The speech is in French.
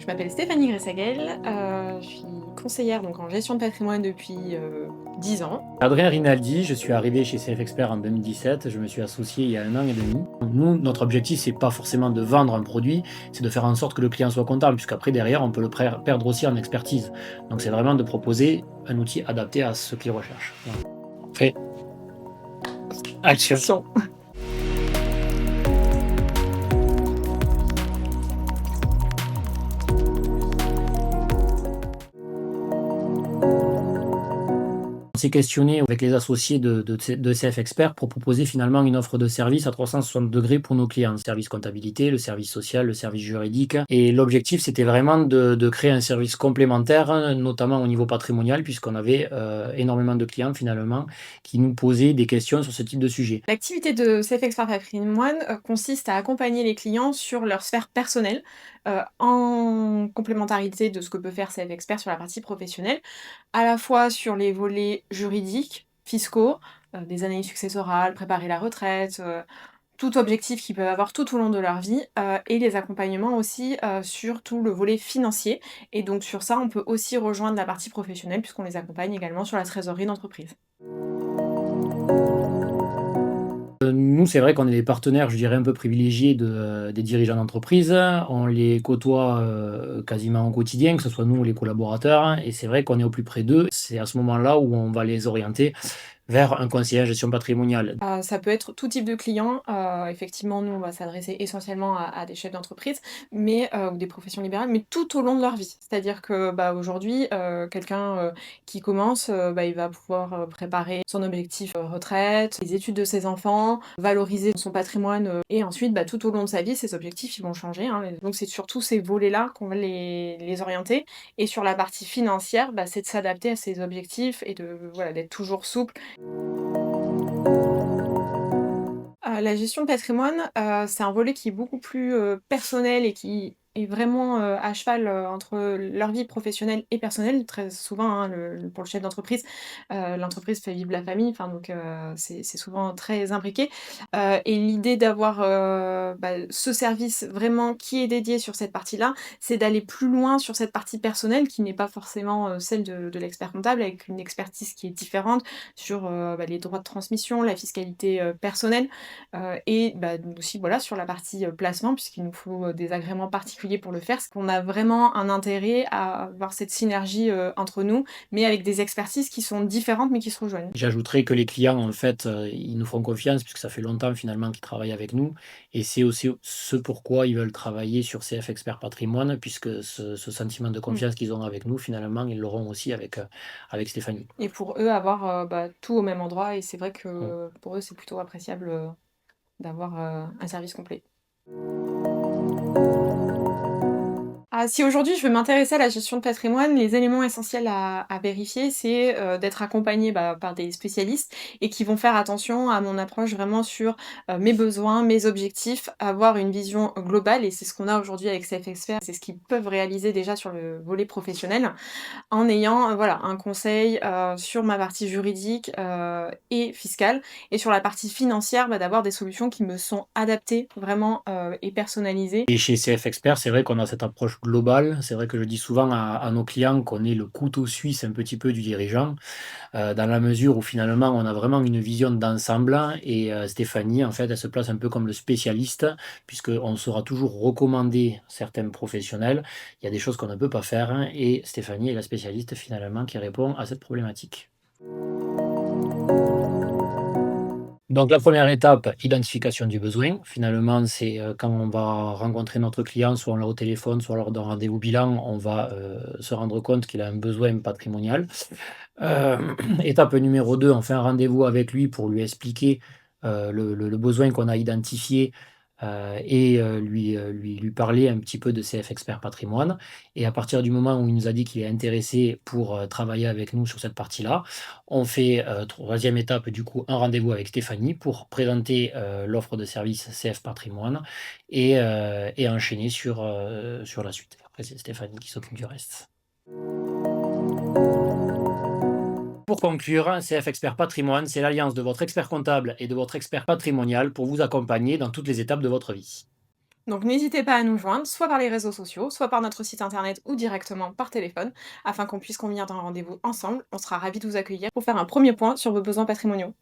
Je m'appelle Stéphanie Gressagel, je suis conseillère donc en gestion de patrimoine depuis, 10 ans. Adrien Rinaldi, je suis arrivé chez CF Expert en 2017, je me suis associé il y a 1 an et demi. Nous, notre objectif, c'est pas forcément de vendre un produit, c'est de faire en sorte que le client soit content, puisqu'après derrière, on peut le perdre aussi en expertise. Donc c'est vraiment de proposer un outil adapté à ce qu'il recherche. Voilà. Fait. Action. On s'est questionné avec les associés de CF Expert pour proposer finalement une offre de service à 360 degrés pour nos clients. Le service comptabilité, le service social, le service juridique. Et l'objectif, c'était vraiment de créer un service complémentaire, notamment au niveau patrimonial, puisqu'on avait énormément de clients finalement qui nous posaient des questions sur ce type de sujet. L'activité de CF Expert Patrimoine, consiste à accompagner les clients sur leur sphère personnelle, en complémentarité de ce que peut faire CF Expert sur la partie professionnelle, à la fois sur les volets juridiques, fiscaux, des analyses successorales, préparer la retraite, tout objectif qu'ils peuvent avoir tout au long de leur vie, et les accompagnements aussi, sur tout le volet financier et donc sur ça, on peut aussi rejoindre la partie professionnelle puisqu'on les accompagne également sur la trésorerie d'entreprise. Nous, c'est vrai qu'on est des partenaires, je dirais, un peu privilégiés des dirigeants d'entreprise. On les côtoie quasiment au quotidien, que ce soit nous ou les collaborateurs. Et c'est vrai qu'on est au plus près d'eux. C'est à ce moment-là où on va les orienter vers un conseiller en gestion patrimoniale. Ça peut être tout type de client, effectivement, nous, on va s'adresser essentiellement à des chefs d'entreprise, mais ou des professions libérales, mais tout au long de leur vie. C'est-à-dire que, bah, aujourd'hui, quelqu'un, qui commence, bah, il va pouvoir, préparer son objectif, retraite, les études de ses enfants, valoriser son patrimoine, et ensuite, bah, tout au long de sa vie, ses objectifs, ils vont changer, hein, donc c'est sur tous ces volets-là qu'on va les orienter et sur la partie financière, bah, c'est de s'adapter à ses objectifs et de voilà, d'être toujours souple. La gestion de patrimoine, c'est un volet qui est beaucoup plus, personnel et qui est vraiment, à cheval, entre leur vie professionnelle et personnelle. Très souvent, hein, pour le chef d'entreprise, l'entreprise fait vivre la famille, enfin donc c'est souvent très imbriqué. Et l'idée d'avoir, bah, ce service vraiment qui est dédié sur cette partie-là, c'est d'aller plus loin sur cette partie personnelle qui n'est pas forcément, celle de l'expert comptable, avec une expertise qui est différente sur, bah, les droits de transmission, la fiscalité, personnelle. Et bah, aussi voilà sur la partie, placement puisqu'il nous faut, des agréments particuliers pour le faire. Parce qu'on a vraiment un intérêt à avoir cette synergie, entre nous, mais avec des expertises qui sont différentes mais qui se rejoignent. J'ajouterais que les clients, en fait, ils nous font confiance puisque ça fait longtemps finalement qu'ils travaillent avec nous et c'est aussi ce pourquoi ils veulent travailler sur CF Expert Patrimoine puisque ce sentiment de Mmh. confiance qu'ils ont avec nous, finalement, ils l'auront aussi avec Stéphanie. Et pour eux avoir, bah, tout au même endroit et c'est vrai Mmh. que pour eux c'est plutôt appréciable, d'avoir, un service complet. Ah, si aujourd'hui je veux m'intéresser à la gestion de patrimoine, les éléments essentiels à vérifier, c'est, d'être accompagnée, bah, par des spécialistes et qui vont faire attention à mon approche vraiment sur, mes besoins, mes objectifs, avoir une vision globale et c'est ce qu'on a aujourd'hui avec CF Expert. C'est ce qu'ils peuvent réaliser déjà sur le volet professionnel. En ayant, voilà, un conseil, sur ma partie juridique, et fiscale et sur la partie financière, bah, d'avoir des solutions qui me sont adaptées vraiment, et personnalisées. Et chez CF Expert, c'est vrai qu'on a cette approche globale. C'est vrai que je dis souvent à nos clients qu'on est le couteau suisse un petit peu du dirigeant. Dans la mesure où finalement on a vraiment une vision d'ensemble et Stéphanie, en fait, elle se place un peu comme le spécialiste puisqu'on saura toujours recommander certains professionnels. Il y a des choses qu'on ne peut pas faire et Stéphanie est la spécialiste finalement qui répond à cette problématique. Donc la première étape, identification du besoin. Finalement, c'est, quand on va rencontrer notre client, soit on l'a au téléphone, soit lors d'un rendez-vous bilan, on va, se rendre compte qu'il a un besoin patrimonial. Étape numéro 2, on fait un rendez-vous avec lui pour lui expliquer, le besoin qu'on a identifié, et lui parler un petit peu de CF Expert Patrimoine et à partir du moment où il nous a dit qu'il est intéressé pour, travailler avec nous sur cette partie-là, on fait, 3e étape du coup, un rendez-vous avec Stéphanie pour présenter, l'offre de service CF Patrimoine et enchaîner sur la suite. Après c'est Stéphanie qui s'occupe du reste. Pour conclure, CF Expert Patrimoine, c'est l'alliance de votre expert comptable et de votre expert patrimonial pour vous accompagner dans toutes les étapes de votre vie. Donc n'hésitez pas à nous joindre, soit par les réseaux sociaux, soit par notre site internet ou directement par téléphone, afin qu'on puisse convenir d'un rendez-vous ensemble. On sera ravis de vous accueillir pour faire un premier point sur vos besoins patrimoniaux.